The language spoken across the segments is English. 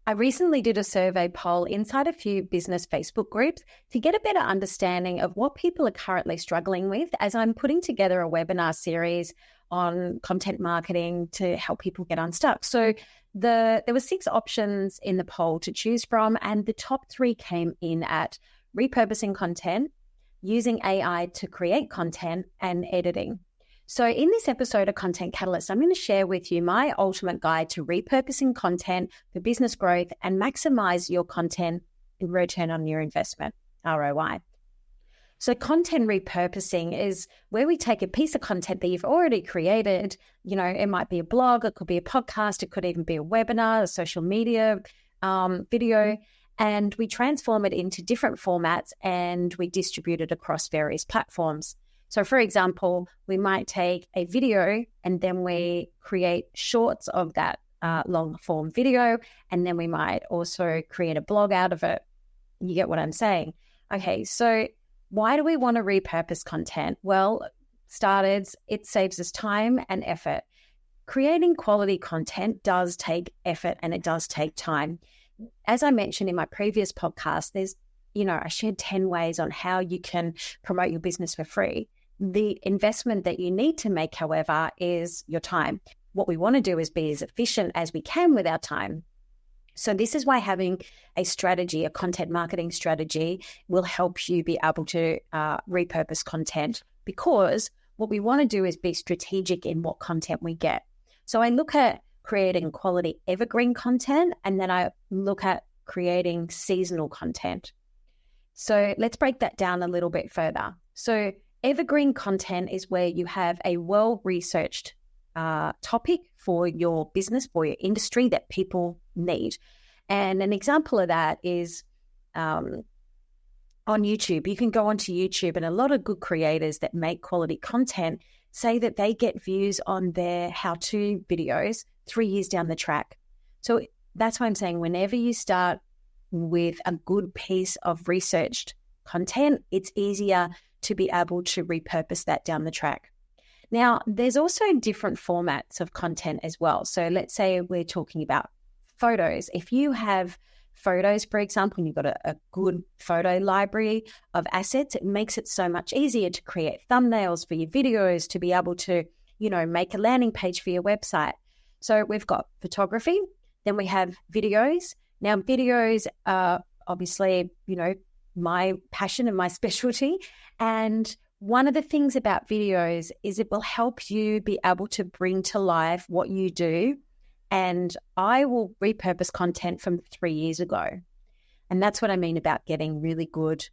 I recently did a survey poll inside a few business Facebook groups to get a better understanding of what people are currently struggling with as I'm putting together a webinar series on content marketing to help people get unstuck. So there were 6 options in the poll to choose from, and the top 3 came in at repurposing content, using AI to create content, and editing. So in this episode of Content Catalyst, I'm going to share with you my ultimate guide to repurposing content for business growth and maximize your content in return on your investment, ROI. So content repurposing is where we take a piece of content that you've already created. You know, it might be a blog, it could be a podcast, it could even be a webinar, a social media video, and we transform it into different formats and we distribute it across various platforms. So for example, we might take a video and then we create shorts of that long form video, and then we might also create a blog out of it. You get what I'm saying? Okay, so why do we want to repurpose content? Well, it saves us time and effort. Creating quality content does take effort and it does take time. As I mentioned in my previous podcast, I shared 10 ways on how you can promote your business for free. The investment that you need to make, however, is your time. What we want to do is be as efficient as we can with our time. So this is why having a strategy, a content marketing strategy, will help you be able to repurpose content, because what we want to do is be strategic in what content we get. So I look at creating quality evergreen content, and then I look at creating seasonal content. So let's break that down a little bit further. So evergreen content is where you have a well-researched topic for your business, for your industry that people need. And an example of that is on YouTube. You can go onto YouTube, and a lot of good creators that make quality content say that they get views on their how-to videos 3 years down the track. So that's why I'm saying whenever you start with a good piece of researched content, it's easier to be able to repurpose that down the track. Now, there's also different formats of content as well. So let's say we're talking about photos. If you have photos, for example, and you've got a good photo library of assets, it makes it so much easier to create thumbnails for your videos, to be able to, make a landing page for your website. So we've got photography, then we have videos. Now, videos are obviously, my passion and my specialty. And one of the things about videos is it will help you be able to bring to life what you do. And I will repurpose content from 3 years ago. And that's what I mean about getting really good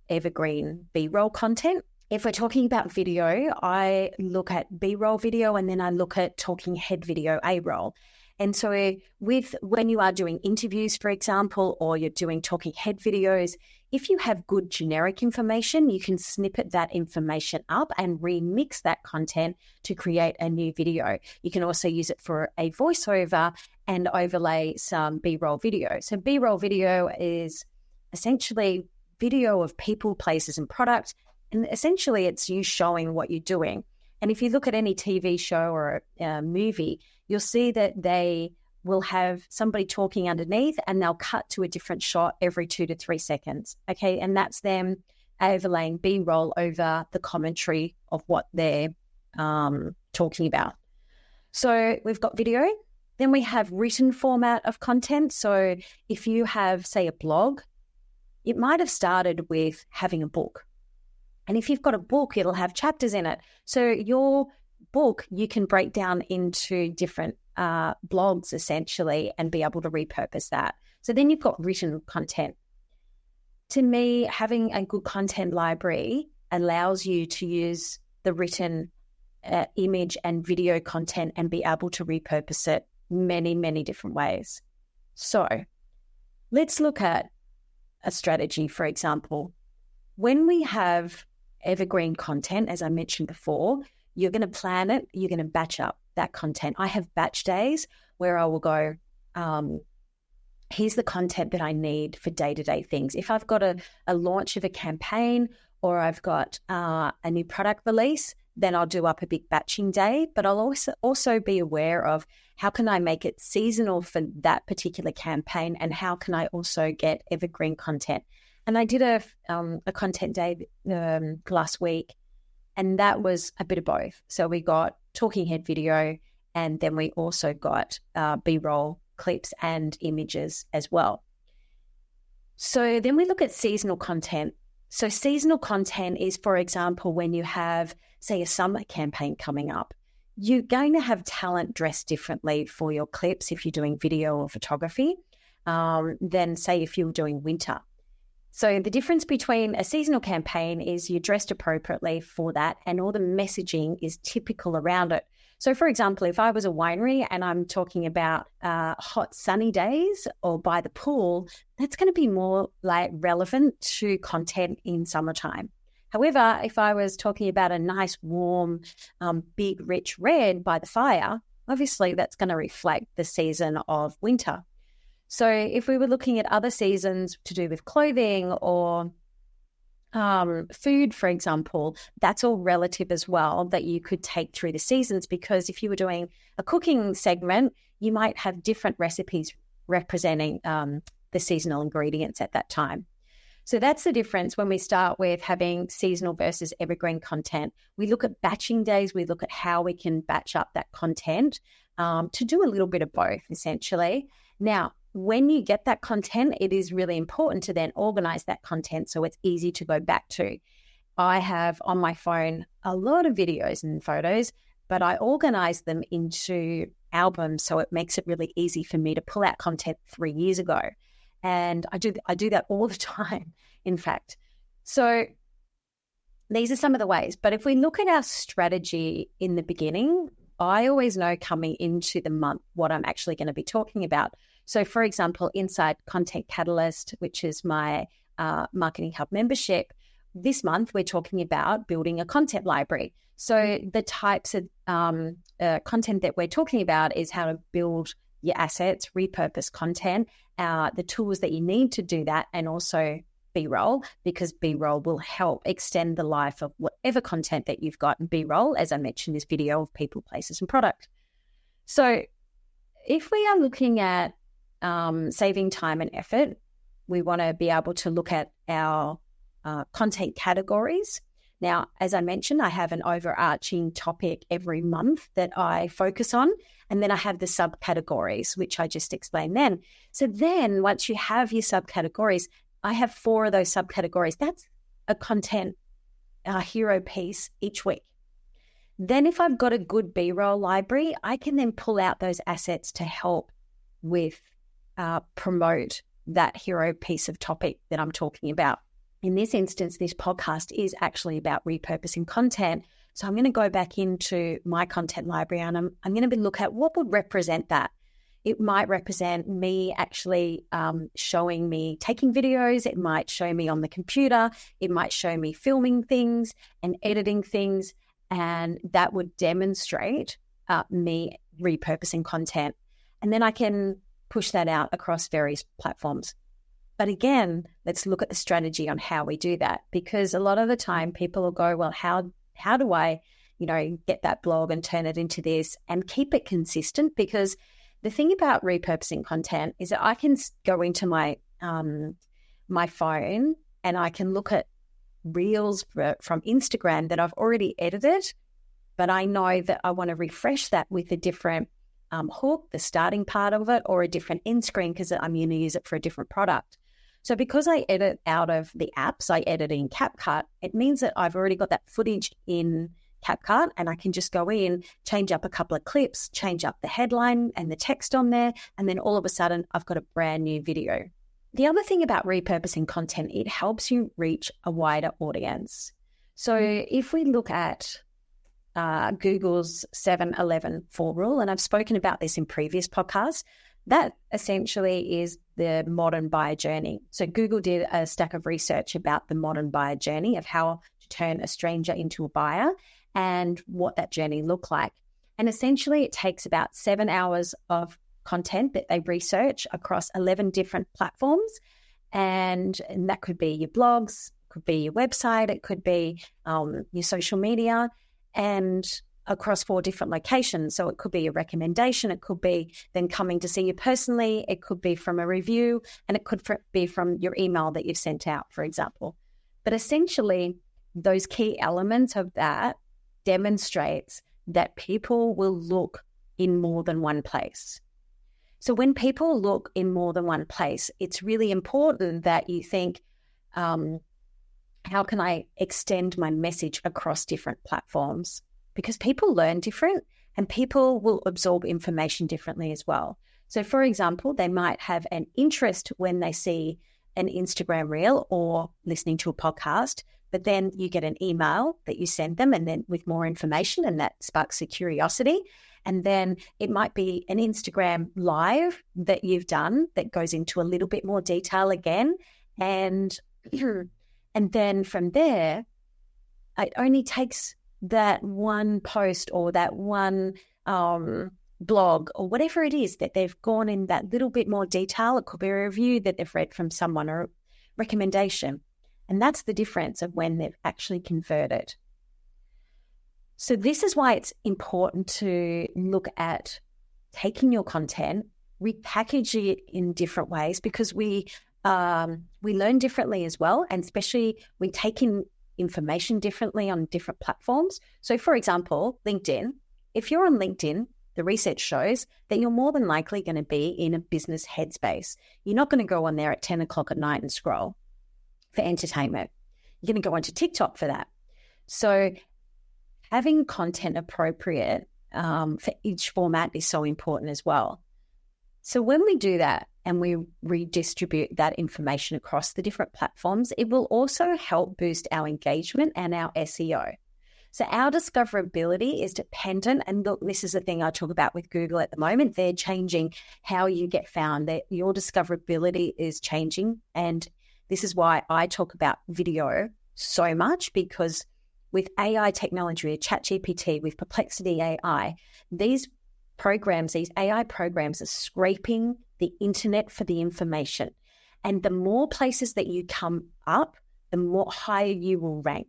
evergreen B-roll content. If we're talking about video, I look at B-roll video, and then I look at talking head video, A-roll. And so when you are doing interviews, for example, or you're doing talking head videos, if you have good generic information, you can snippet that information up and remix that content to create a new video. You can also use it for a voiceover and overlay some B-roll video. So B-roll video is essentially video of people, places, and products. And essentially it's you showing what you're doing. And if you look at any TV show or a movie, you'll see that they will have somebody talking underneath, and they'll cut to a different shot every 2 to 3 seconds. Okay. And that's them overlaying B-roll over the commentary of what they're talking about. So we've got video. Then we have written format of content. So if you have, say, a blog, it might have started with having a book. And if you've got a book, it'll have chapters in it. So your book, you can break down into different blogs, essentially, and be able to repurpose that. So then you've got written content. To me, having a good content library allows you to use the written image and video content and be able to repurpose it many, many different ways. So let's look at a strategy, for example. When we have evergreen content, as I mentioned before, you're going to plan it, you're going to batch up that content. I have batch days where I will go, here's the content that I need for day-to-day things. If I've got a launch of a campaign, or I've got a new product release, then I'll do up a big batching day. But I'll also be aware of How can I make it seasonal for that particular campaign? And how can I also get evergreen content? And I did a content day last week, and that was a bit of both. So we got talking head video, and then we also got B-roll clips and images as well. So then we look at seasonal content. So seasonal content is, for example, when you have, say, a summer campaign coming up, you're going to have talent dressed differently for your clips if you're doing video or photography than, say, if you're doing winter. So the difference between a seasonal campaign is you're dressed appropriately for that, and all the messaging is typical around it. So, for example, if I was a winery and I'm talking about hot sunny days or by the pool, that's going to be more like relevant to content in summertime. However, if I was talking about a nice, warm, big, rich red by the fire, obviously that's going to reflect the season of winter. So if we were looking at other seasons to do with clothing or food, for example, that's all relative as well, that you could take through the seasons, because if you were doing a cooking segment, you might have different recipes representing the seasonal ingredients at that time. So that's the difference when we start with having seasonal versus evergreen content. We look at batching days, we look at how we can batch up that content to do a little bit of both, essentially. Now, when you get that content, it is really important to then organize that content so it's easy to go back to. I have on my phone a lot of videos and photos, but I organize them into albums so it makes it really easy for me to pull out content 3 years ago. And I do that all the time, in fact. So these are some of the ways. But if we look at our strategy in the beginning, I always know coming into the month what I'm actually going to be talking about. So, for example, inside Content Catalyst, which is my Marketing Hub membership, this month we're talking about building a content library. So the types of content that we're talking about is how to build your assets, repurpose content, the tools that you need to do that, and also B-roll, because B-roll will help extend the life of whatever content that you've got. And B-roll, as I mentioned, is video of people, places, and product. So if we are looking at saving time and effort, we want to be able to look at our content categories. Now, as I mentioned, I have an overarching topic every month that I focus on, and then I have the subcategories, which I just explained then. So then once you have your subcategories, I have 4 of those subcategories. That's a content hero piece each week. Then if I've got a good B-roll library, I can then pull out those assets to help with promote that hero piece of topic that I'm talking about. In this instance, this podcast is actually about repurposing content. So I'm going to go back into my content library and I'm going to look at what would represent that. It might represent me actually showing me taking videos. It might show me on the computer. It might show me filming things and editing things. And that would demonstrate me repurposing content. And then I can push that out across various platforms. But again, let's look at the strategy on how we do that, because a lot of the time people will go, well, how do I, get that blog and turn it into this and keep it consistent? Because the thing about repurposing content is that I can go into my my phone and I can look at reels from Instagram that I've already edited, but I know that I want to refresh that with a different hook, the starting part of it, or a different end screen because I'm going to use it for a different product. So because I edit out of the apps, I edit in CapCut, it means that I've already got that footage in CapCut and I can just go in, change up a couple of clips, change up the headline and the text on there, and then all of a sudden I've got a brand new video. The other thing about repurposing content, it helps you reach a wider audience. So if we look at Google's 7-11-4 rule, and I've spoken about this in previous podcasts, that essentially is the modern buyer journey. So Google did a stack of research about the modern buyer journey of how to turn a stranger into a buyer and what that journey looked like. And essentially it takes about 7 hours of content that they research across 11 different platforms. And that could be your blogs, could be your website, it could be your social media. And across 4 different locations. So it could be a recommendation, it could be then coming to see you personally, it could be from a review, and it could be from your email that you've sent out, for example. But essentially, those key elements of that demonstrates that people will look in more than one place. So when people look in more than one place, it's really important that you think, how can I extend my message across different platforms? Because people learn different and people will absorb information differently as well. So for example, they might have an interest when they see an Instagram reel or listening to a podcast, but then you get an email that you send them and then with more information, and that sparks a curiosity. And then it might be an Instagram live that you've done that goes into a little bit more detail again. And then from there, it only takes that one post or that one blog or whatever it is that they've gone in that little bit more detail. It could be a review that they've read from someone or a recommendation. And that's the difference of when they've actually converted. So this is why it's important to look at taking your content, repackage it in different ways, because we learn differently as well, and especially we take in information differently on different platforms. So for example, LinkedIn, if you're on LinkedIn, the research shows that you're more than likely going to be in a business headspace. You're not going to go on there at 10 o'clock at night and scroll for entertainment. You're going to go onto TikTok for that. So having content appropriate for each format is so important as well. So when we do that and we redistribute that information across the different platforms, it will also help boost our engagement and our SEO. So our discoverability is dependent, and look, this is the thing I talk about with Google at the moment. They're changing how you get found, that your discoverability is changing. And this is why I talk about video so much, because with AI technology, with ChatGPT, with Perplexity AI, these programs, these AI programs are scraping the internet for the information. And the more places that you come up, the more higher you will rank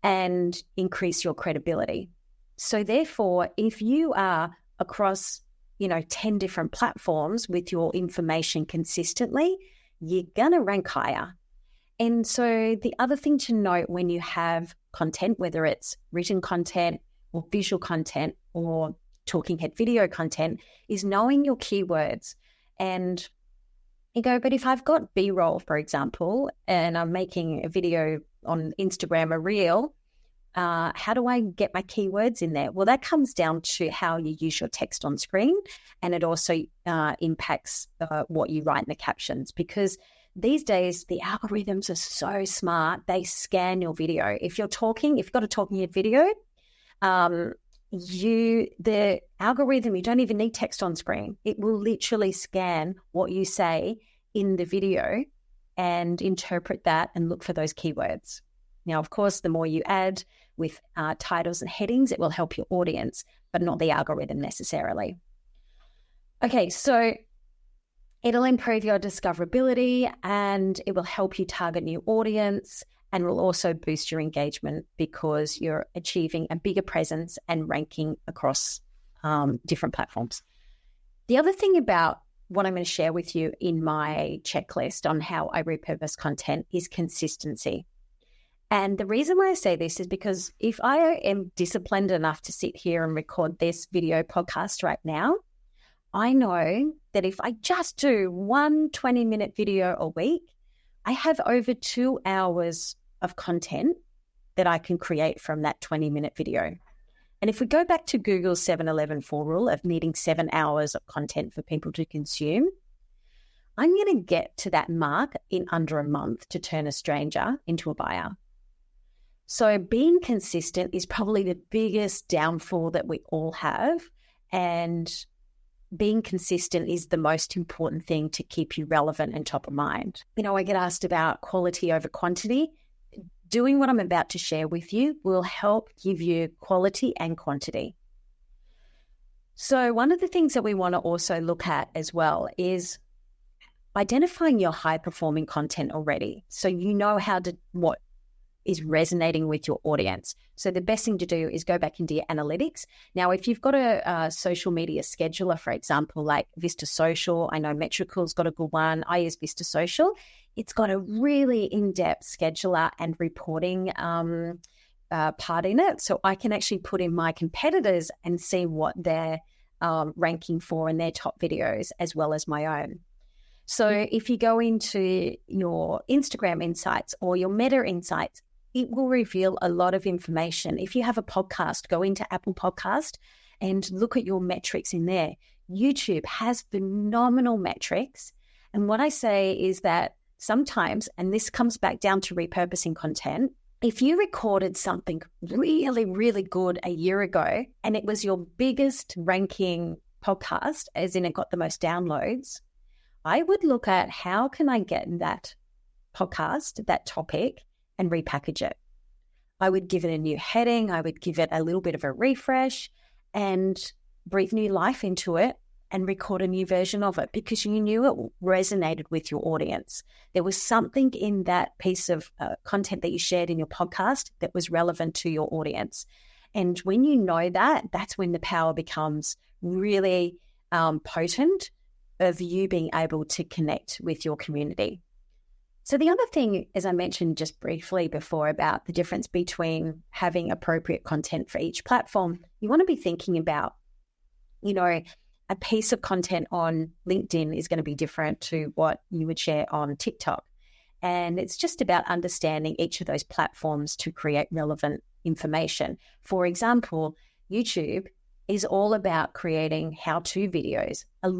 and increase your credibility. So therefore, if you are across, 10 different platforms with your information consistently, you're going to rank higher. And so the other thing to note when you have content, whether it's written content or visual content or talking head video content, is knowing your keywords. And you go, but if I've got B-roll, for example, and I'm making a video on Instagram, a reel, how do I get my keywords in there? Well, that comes down to how you use your text on screen, and it also impacts what you write in the captions, because these days the algorithms are so smart. They scan your video. If you've got a talking head video, the algorithm, you don't even need text on screen. It will literally scan what you say in the video and interpret that and look for those keywords. Now, of course, the more you add with titles and headings, it will help your audience, but not the algorithm necessarily. Okay, so it'll improve your discoverability and it will help you target new audience, and will also boost your engagement because you're achieving a bigger presence and ranking across different platforms. The other thing about what I'm going to share with you in my checklist on how I repurpose content is consistency. And the reason why I say this is because if I am disciplined enough to sit here and record this video podcast right now, I know that if I just do one 20-minute video a week, I have over 2 hours of content that I can create from that 20-minute video. And if we go back to Google's 7-11-4 rule of needing 7 hours of content for people to consume, I'm going to get to that mark in under a month to turn a stranger into a buyer. So being consistent is probably the biggest downfall that we all have. And being consistent is the most important thing to keep you relevant and top of mind. I get asked about quality over quantity. Doing what I'm about to share with you will help give you quality and quantity. So one of the things that we want to also look at as well is identifying your high-performing content already. So you know what is resonating with your audience. So the best thing to do is go back into your analytics. Now, if you've got a social media scheduler, for example, like Vista Social, I know Metrical's got a good one. I use Vista Social. It's got a really in-depth scheduler and reporting part in it. So I can actually put in my competitors and see what they're ranking for in their top videos, as well as my own. So if you go into your Instagram insights or your Meta insights, it will reveal a lot of information. If you have a podcast, go into Apple Podcast and look at your metrics in there. YouTube has phenomenal metrics. And what I say is that sometimes, and this comes back down to repurposing content, if you recorded something really, really good a year ago and it was your biggest ranking podcast, as in it got the most downloads, I would look at how can I get that podcast, that topic, and repackage it. I would give it a new heading. I would give it a little bit of a refresh and breathe new life into it and record a new version of it, because you knew it resonated with your audience. There was something in that piece of content that you shared in your podcast that was relevant to your audience. And when you know that, that's when the power becomes really potent of you being able to connect with your community. So the other thing, as I mentioned just briefly before about the difference between having appropriate content for each platform, you want to be thinking about, a piece of content on LinkedIn is going to be different to what you would share on TikTok. And it's just about understanding each of those platforms to create relevant information. For example, YouTube is all about creating how-to videos. I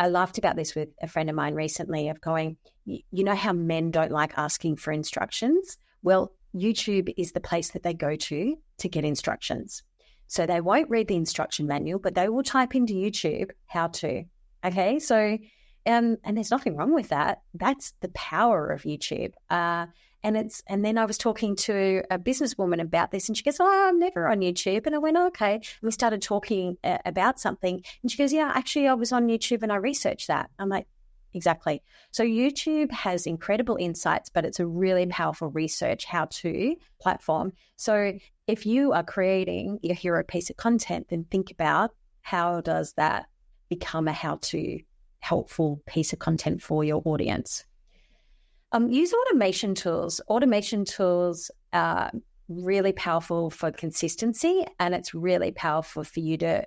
laughed about this with a friend of mine recently of going, you know how men don't like asking for instructions? Well, YouTube is the place that they go to get instructions. So they won't read the instruction manual, but they will type into YouTube how to. Okay, so and there's nothing wrong with that. That's the power of YouTube. And then I was talking to a businesswoman about this, and she goes, "Oh, I'm never on YouTube." And I went, "Okay." And we started talking about something, and she goes, "Yeah, actually, I was on YouTube and I researched that." I'm like, exactly. So YouTube has incredible insights, but it's a really powerful research how-to platform. So if you are creating your hero piece of content, then think about how does that become a how-to helpful piece of content for your audience. Use automation tools. Automation tools are really powerful for consistency, and it's really powerful for you to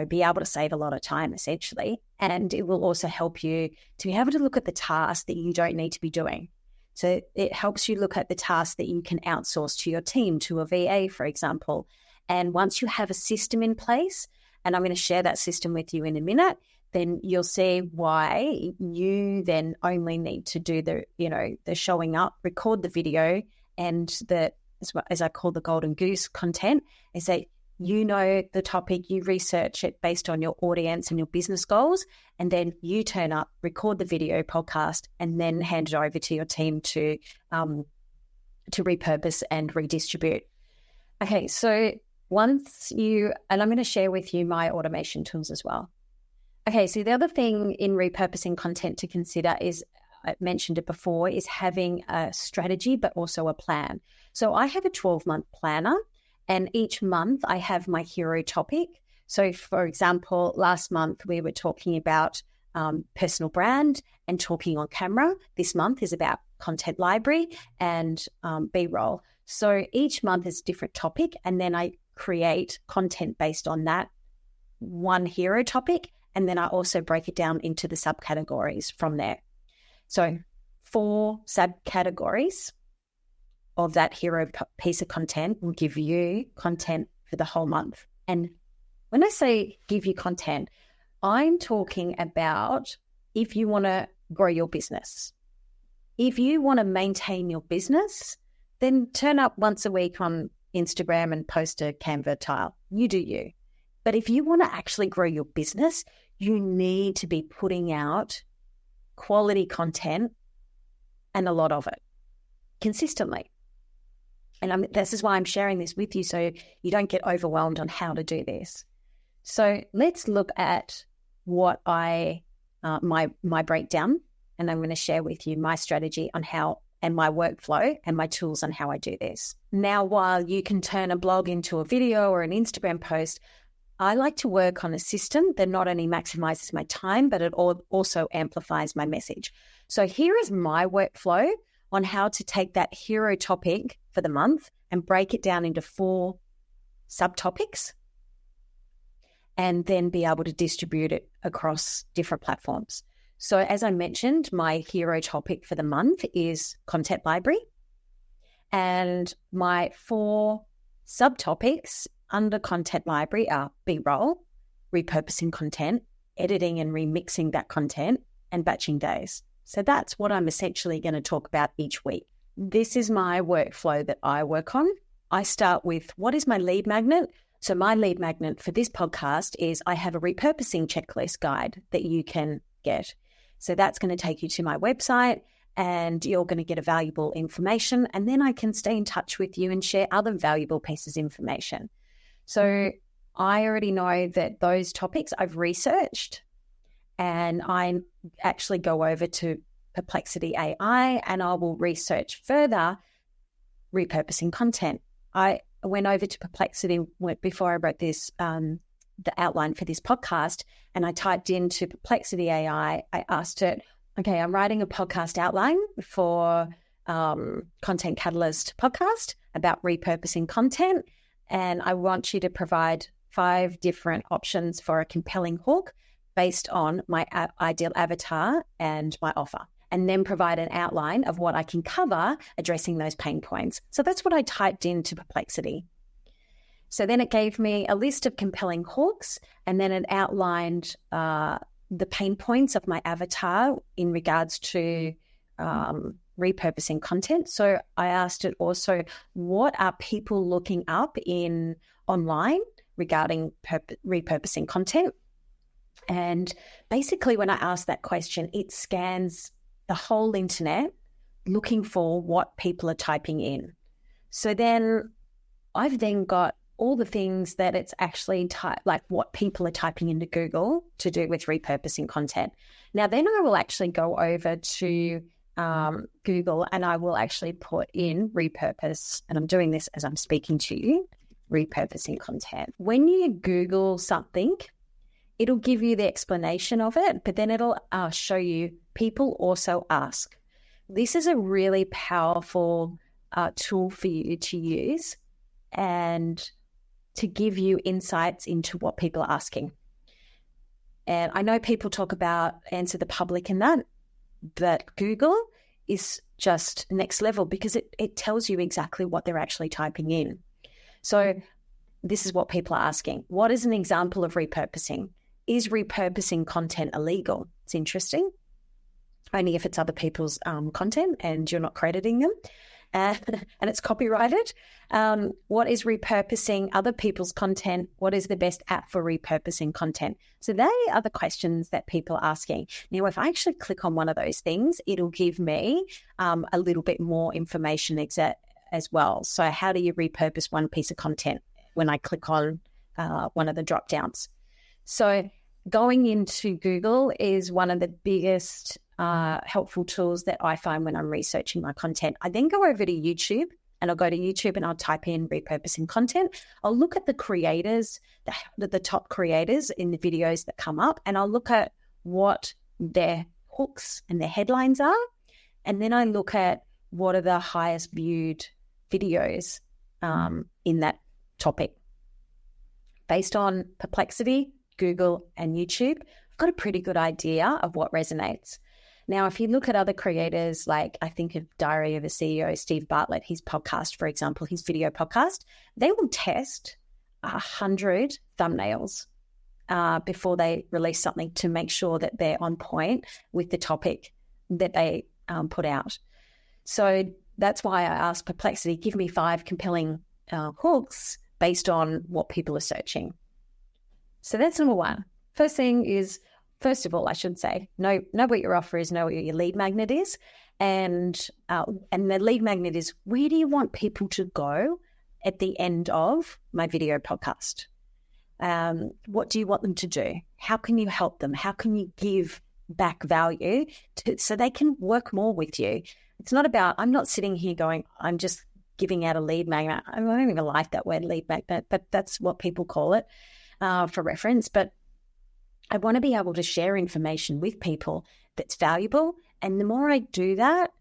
be able to save a lot of time, essentially. And it will also help you to be able to look at the tasks that you don't need to be doing. So it helps you look at the tasks that you can outsource to your team, to a VA, for example. And once you have a system in place, and I'm going to share that system with you in a minute, then you'll see why you then only need to do the showing up, record the video, and as I call the golden goose content, is that you know the topic, you research it based on your audience and your business goals, and then you turn up, record the video podcast, and then hand it over to your team to repurpose and redistribute. Okay, so and I'm going to share with you my automation tools as well. Okay, so the other thing in repurposing content to consider is, I mentioned it before, is having a strategy but also a plan. So I have a 12-month planner, and each month I have my hero topic. So for example, last month we were talking about personal brand and talking on camera. This month is about content library and B-roll. So each month is a different topic, and then I create content based on that one hero topic, and then I also break it down into the subcategories from there. So 4 subcategories of that hero piece of content will give you content for the whole month. And when I say give you content, I'm talking about if you want to grow your business. If you want to maintain your business, then turn up once a week on Instagram and post a Canva tile. You do you. But if you want to actually grow your business, you need to be putting out quality content, and a lot of it consistently. And this is why I'm sharing this with you, so you don't get overwhelmed on how to do this. So let's look at what my breakdown, and I'm going to share with you my strategy on how and my workflow and my tools on how I do this. Now, while you can turn a blog into a video or an Instagram post, I like to work on a system that not only maximizes my time, but it also amplifies my message. So here is my workflow on how to take that hero topic for the month and break it down into 4 subtopics and then be able to distribute it across different platforms. So as I mentioned, my hero topic for the month is content library. And my 4 subtopics under content library are B-roll, repurposing content, editing and remixing that content, and batching days. So that's what I'm essentially going to talk about each week. This is my workflow that I work on. I start with what is my lead magnet? So my lead magnet for this podcast is I have a repurposing checklist guide that you can get. So that's going to take you to my website and you're going to get a valuable information, and then I can stay in touch with you and share other valuable pieces of information. So I already know that those topics I've researched, and I actually go over to Perplexity AI and I will research further repurposing content. I went over to Perplexity before I wrote this, the outline for this podcast, and I typed into Perplexity AI. I asked it, okay, I'm writing a podcast outline for Content Catalyst podcast about repurposing content, and I want you to provide 5 different options for a compelling hook based on my ideal avatar and my offer, and then provide an outline of what I can cover addressing those pain points. So that's what I typed into Perplexity. So then it gave me a list of compelling hooks, and then it outlined the pain points of my avatar in regards to repurposing content. So I asked it also, what are people looking up in online regarding repurposing content? And basically when I asked that question, it scans the whole internet looking for what people are typing in. So then I've then got all the things that it's actually like what people are typing into Google to do with repurposing content. Now, then I will actually go over to Google and I will actually put in repurpose, and I'm doing this as I'm speaking to you, repurposing content. When you Google something, it'll give you the explanation of it, but then it'll show you people also ask. This is a really powerful tool for you to use and to give you insights into what people are asking. And I know people talk about Answer the Public and that, but Google is just next level because it tells you exactly what they're actually typing in. So this is what people are asking. What is an example of repurposing? Is repurposing content illegal? It's interesting. Only if it's other people's content and you're not crediting them. And it's copyrighted. What is repurposing other people's content? What is the best app for repurposing content? So they are the questions that people are asking. Now, if I actually click on one of those things, it'll give me a little bit more information as well. So how do you repurpose one piece of content when I click on one of the drop downs? So going into Google is one of the biggest helpful tools that I find when I'm researching my content. I then go over to YouTube and I'll go to YouTube and I'll type in repurposing content. I'll look at the creators, the top creators in the videos that come up, and I'll look at what their hooks and their headlines are. And then I look at what are the highest viewed videos in that topic. Based on Perplexity, Google, and YouTube, I've got a pretty good idea of what resonates. Now, if you look at other creators, like I think of Diary of a CEO, Steve Bartlett, his podcast, for example, his video podcast, they will test 100 thumbnails before they release something to make sure that they're on point with the topic that they put out. So that's why I asked Perplexity, give me 5 compelling hooks based on what people are searching. So that's number 1. First of all, I should say, know what your offer is, know what your lead magnet is. And the lead magnet is, where do you want people to go at the end of my video podcast? What do you want them to do? How can you help them? How can you give back value so they can work more with you? it's not about, I'm not sitting here going, I'm just giving out a lead magnet. I don't even like that word, lead magnet, but that's what people call it for reference. But I want to be able to share information with people that's valuable. And the more I do that,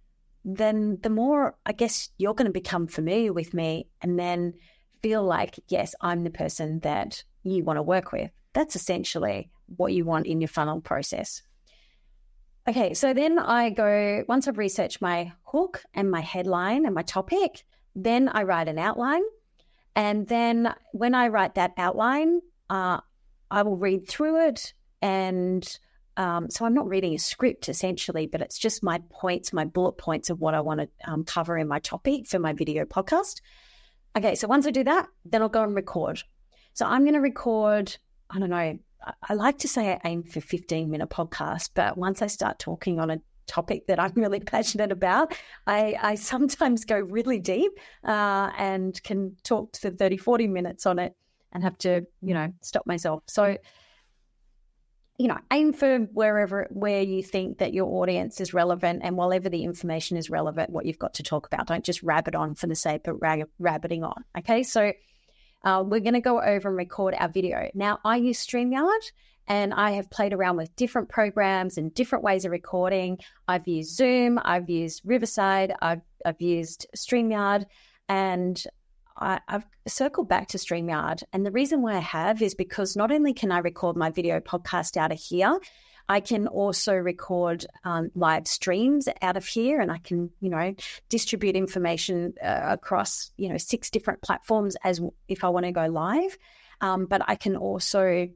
then the more, I guess, you're going to become familiar with me and then feel like, yes, I'm the person that you want to work with. That's essentially what you want in your funnel process. Okay, so then I go, once I've researched my hook and my headline and my topic, then I write an outline. And then when I write that outline, I will read through it. And so I'm not reading a script essentially, but it's just my points, my bullet points of what I want to cover in my topic for my video podcast. Okay, so once I do that, then I'll go and record. So I'm going to record, I don't know, I like to say I aim for 15-minute podcast, but once I start talking on a topic that I'm really passionate about, I sometimes go really deep and can talk for 30, 40 minutes on it and have to, stop myself. So, aim for where you think that your audience is relevant, and wherever the information is relevant, what you've got to talk about. Don't just rabbit on for the sake of rabbiting on. Okay, so we're going to go over and record our video. Now, I use StreamYard, and I have played around with different programs and different ways of recording. I've used Zoom, I've used Riverside, I've used StreamYard, and I've circled back to StreamYard. And the reason why I have is because not only can I record my video podcast out of here, I can also record live streams out of here, and I can, distribute information across, 6 different platforms as if I want to go live. But I can also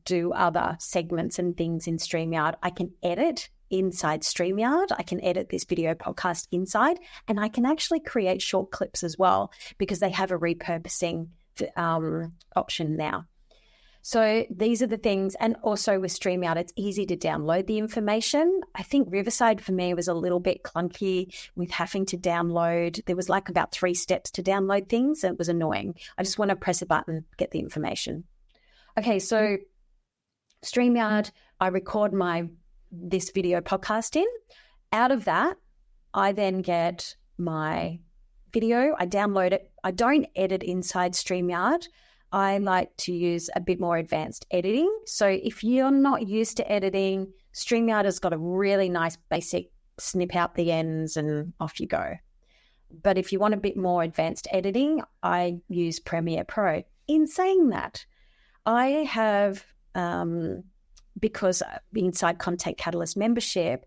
do other segments and things in StreamYard. I can edit inside StreamYard. I can edit this video podcast inside, and I can actually create short clips as well because they have a repurposing option now. So these are the things. And also with StreamYard, it's easy to download the information. I think Riverside for me was a little bit clunky with having to download. There was like about 3 steps to download things. And it was annoying. I just want to press a button, get the information. Okay, so StreamYard, I record this video podcast in. Out of that, I then get my video. I download it. I don't edit inside StreamYard. I like to use a bit more advanced editing. So if you're not used to editing, StreamYard has got a really nice basic snip out the ends and off you go. But if you want a bit more advanced editing, I use Premiere Pro. In saying that, I have, because inside Content Catalyst membership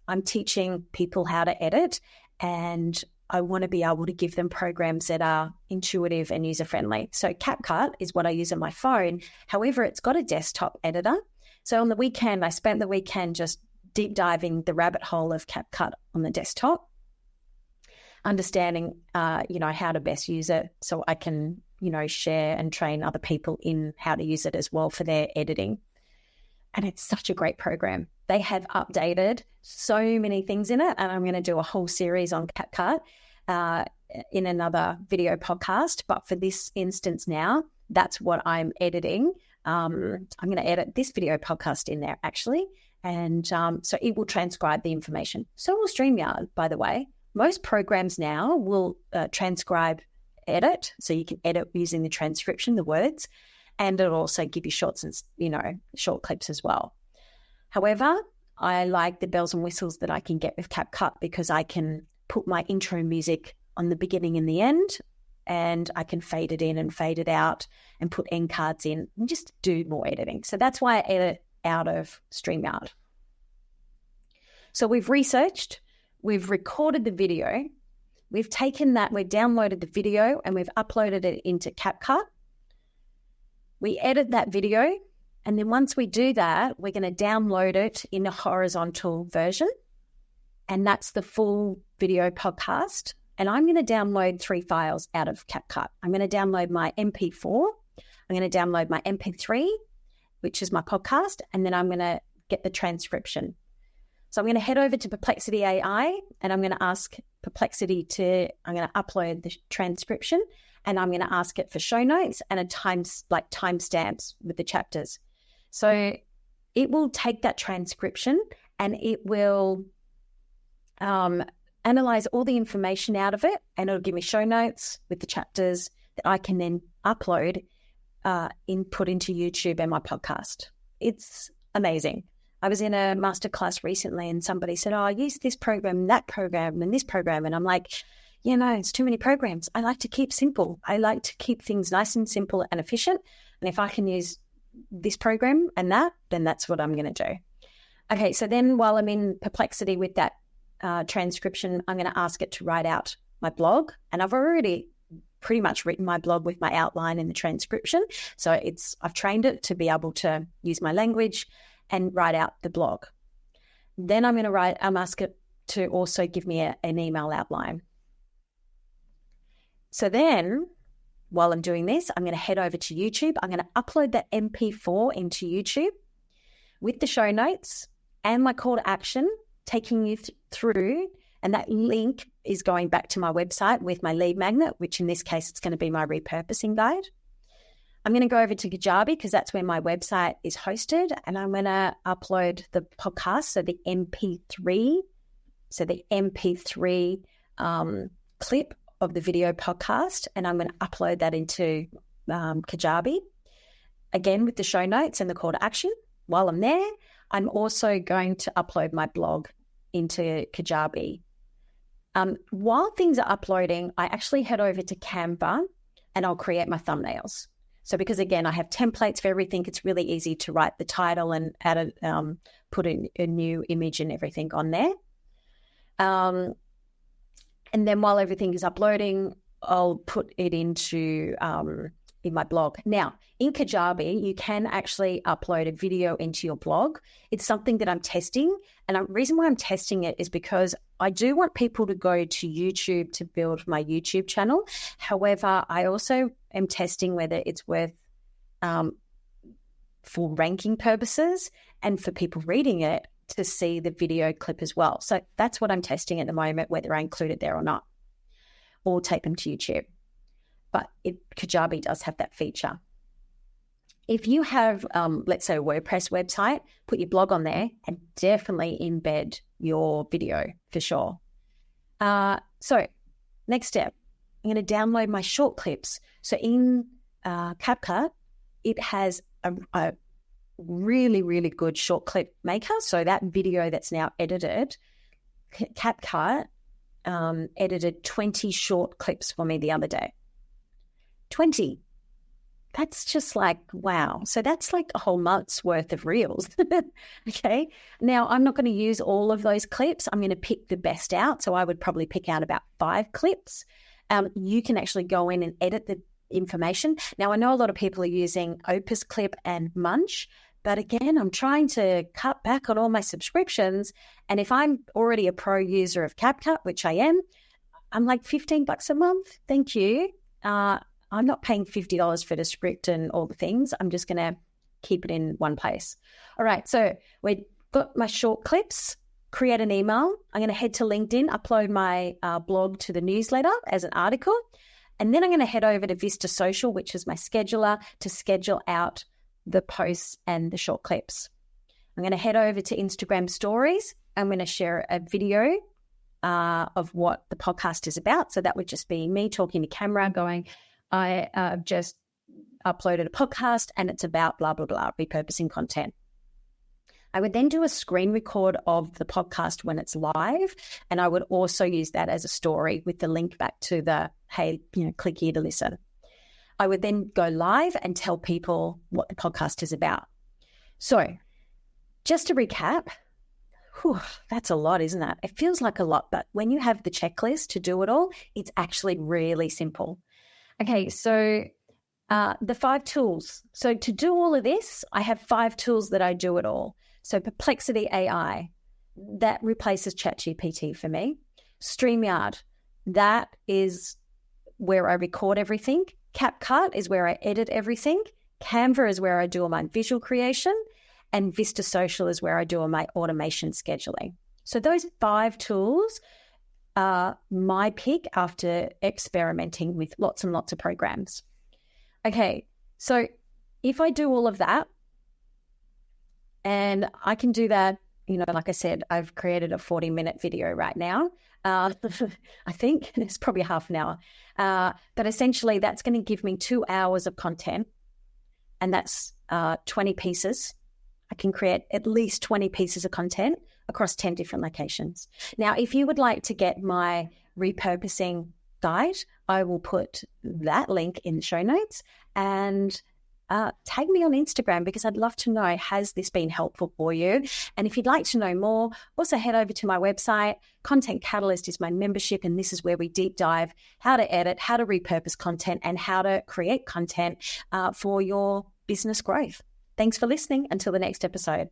I'm teaching people how to edit, and I want to be able to give them programs that are intuitive and user-friendly. So CapCut is what I use on my phone. However, it's got a desktop editor. So on the weekend, I spent the weekend just deep diving the rabbit hole of CapCut on the desktop, understanding, how to best use it so I can, share and train other people in how to use it as well for their editing. And it's such a great program. They have updated so many things in it, and I'm going to do a whole series on CapCut in another video podcast. But for this instance now, that's what I'm editing. I'm going to edit this video podcast in there, actually. And so it will transcribe the information. So will StreamYard, by the way. Most programs now will transcribe edit. So you can edit using the transcription, the words. And it'll also give you short clips as well. However, I like the bells and whistles that I can get with CapCut because I can put my intro music on the beginning and the end, and I can fade it in and fade it out and put end cards in and just do more editing. So that's why I edit out of StreamYard. So we've researched, we've recorded the video, we've taken that, we've downloaded the video and we've uploaded it into CapCut. We edit that video, and then once we do that, we're going to download it in a horizontal version, and that's the full video podcast. And I'm going to download 3 files out of CapCut. I'm going to download my MP4, I'm going to download my MP3, which is my podcast, and then I'm going to get the transcription. So I'm going to head over to Perplexity AI, and I'm going to ask Perplexity I'm going to upload the transcription, and I'm going to ask it for show notes and timestamps with the chapters. So it will take that transcription and it will analyze all the information out of it, and it'll give me show notes with the chapters that I can then upload, put into YouTube and my podcast. It's amazing. I was in a masterclass recently and somebody said, I use this program, that program, and this program. And I'm like, it's too many programs. I like to keep simple. I like to keep things nice and simple and efficient. And if I can use this program and that, then that's what I'm going to do. Okay, so then while I'm in perplexity with that transcription, I'm going to ask it to write out my blog. And I've already pretty much written my blog with my outline and the transcription. So I've trained it to be able to use my language and write out the blog. Then I'm ask it to also give me an email outline. So then while I'm doing this, I'm going to head over to YouTube. I'm going to upload that MP4 into YouTube with the show notes and my call to action, taking you through, and that link is going back to my website with my lead magnet, which in this case, it's going to be my repurposing guide. I'm going to go over to Kajabi because that's where my website is hosted, and I'm going to upload the podcast, so the MP3 clip of the video podcast, and I'm going to upload that into Kajabi, again with the show notes and the call to action. While I'm there, I'm also going to upload my blog into Kajabi. While things are uploading, I actually head over to Canva and I'll create my thumbnails. So because, again, I have templates for everything, it's really easy to write the title and add put a new image and everything on there. And then while everything is uploading, I'll put it into in my blog. Now, in Kajabi, you can actually upload a video into your blog. It's something that I'm testing. And the reason why I'm testing it is because I do want people to go to YouTube to build my YouTube channel. However, I also am testing whether it's worth for ranking purposes and for people reading it to see the video clip as well. So that's what I'm testing at the moment, whether I include it there or not, or take them to YouTube. But Kajabi does have that feature. If you have, let's say, a WordPress website, put your blog on there and definitely embed your video for sure. So next step, I'm going to download my short clips. So in CapCut, it has a really, really good short clip maker. So that video that's now edited, CapCut edited 20 short clips for me the other day. 20. That's just like, wow. So that's like a whole month's worth of reels. Okay. Now, I'm not going to use all of those clips. I'm going to pick the best out. So I would probably pick out about 5 clips. You can actually go in and edit the information. Now, I know a lot of people are using Opus Clip and Munch, but again, I'm trying to cut back on all my subscriptions. And if I'm already a pro user of CapCut, which I am, I'm like $15 a month. Thank you. I'm not paying $50 for the script and all the things. I'm just going to keep it in one place. All right. So we've got my short clips, create an email. I'm going to head to LinkedIn, upload my blog to the newsletter as an article. And then I'm going to head over to Vista Social, which is my scheduler, to schedule out the posts and the short clips. I'm going to head over to Instagram stories. I'm going to share a video of what the podcast is about. So that would just be me talking to camera going, I just uploaded a podcast and it's about blah, blah, blah, repurposing content. I would then do a screen record of the podcast when it's live. And I would also use that as a story with the link back to the, hey, click here to listen. I would then go live and tell people what the podcast is about. So just to recap, that's a lot, isn't it? It feels like a lot, but when you have the checklist to do it all, it's actually really simple. Okay, so the 5 tools. So to do all of this, I have 5 tools that I do it all. So Perplexity AI, that replaces ChatGPT for me. StreamYard, that is where I record everything. CapCut is where I edit everything. Canva is where I do all my visual creation. And Vista Social is where I do all my automation scheduling. So those 5 tools are my pick after experimenting with lots and lots of programs. Okay, so if I do all of that, and I can do that like I said, I've created a 40-minute video right now. I think it's probably half an hour. But essentially, that's going to give me 2 hours of content, and that's 20 pieces. I can create at least 20 pieces of content across 10 different locations. Now, if you would like to get my repurposing guide, I will put that link in the show notes, and tag me on Instagram, because I'd love to know, has this been helpful for you? And if you'd like to know more, also head over to my website. Content Catalyst is my membership, and this is where we deep dive how to edit, how to repurpose content, and how to create content for your business growth. Thanks for listening. Until the next episode.